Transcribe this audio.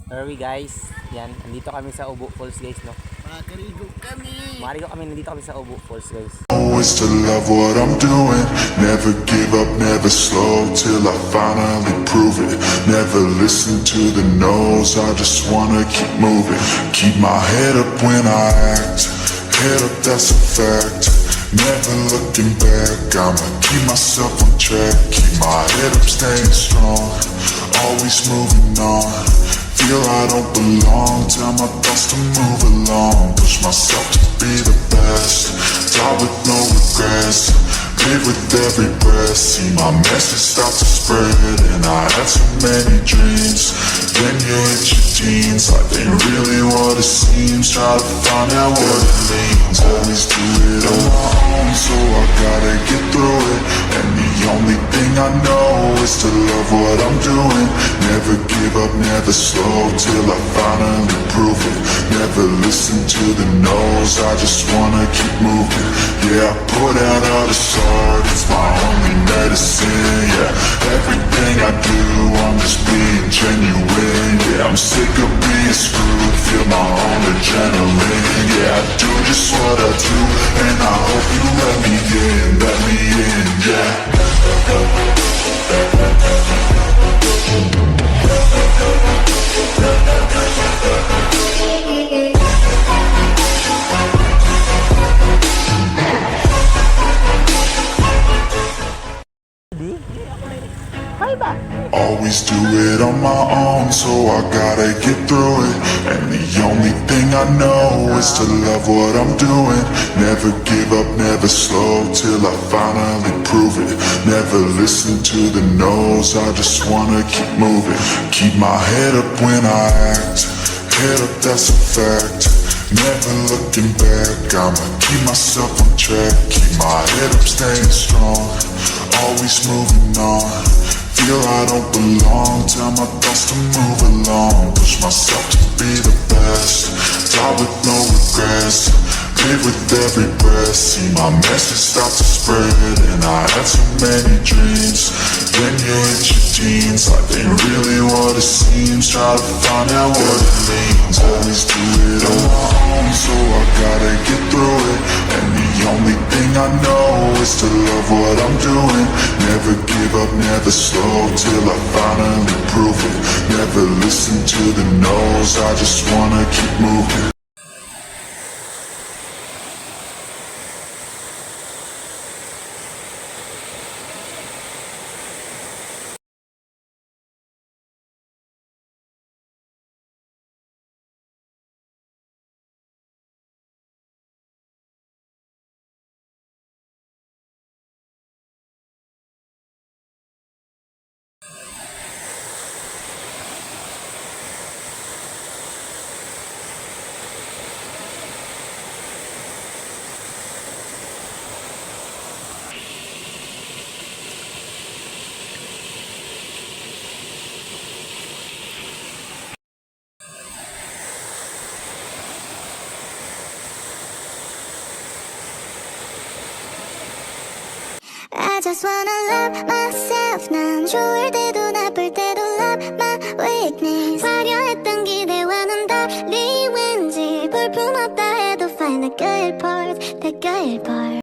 Where are we guys? Yan, nandito kami sa Ubo Falls guys, no? Makarigo kami, nandito kami sa Ubo Falls guys. Always to love what I'm doing. Never give up, never slow till I finally prove it. Never listen to the no's, I just wanna keep moving. Keep my head up when I act. Head up, that's a fact. Never looking back, I'ma keep myself on track. Keep my head up, staying strong. Always moving on. Feel I don't belong, tell my thoughts to move along. Push myself to be the best, die with no regrets. Live with every breath, see my message start to spread. And I had so many dreams, then you hit your teens. Life ain't really what it seems, try to find out what it means. Always do it on my own, so I gotta get through it. And the only thing I know is to love what I'm doing. Never give up, never slow till I finally prove it. Never listen to the no's, I just wanna keep moving. Yeah, I put out all the art, it's my only medicine. Yeah, everything I do, I'm just being genuine. Yeah, I'm sick of being screwed, feel my own adrenaline. Yeah, I do just what I do, and I hope you let me in, yeah. Always do it on my own, so I gotta get through it. And the only thing I know is to love what I'm doing. Never give up, never slow till I finally prove it. Never listen to the no's, I just wanna keep moving. Keep my head up when I act. Head up, that's a fact. Never looking back, I'ma keep myself on track. Keep my head up, staying strong. Always moving on. Feel I don't belong, tell my thoughts to move along. Push myself to be the best, die with no regrets. Live with every breath, see my message start to spread. And I had so many dreams, then you hit your teens. Life ain't really what it seems, try to find out what it means. Always do it on my own, so I gotta get through it. And the only thing I know is to love what I'm doing. Never give up, never slow till I finally prove it. Never listen to the no's, I just wanna keep moving. I just wanna love myself. 난 좋을 때도 나쁠 때도 love my weakness. 화려했던 기대와는 달리 왠지 볼품없다 해도 find the good part, the good part.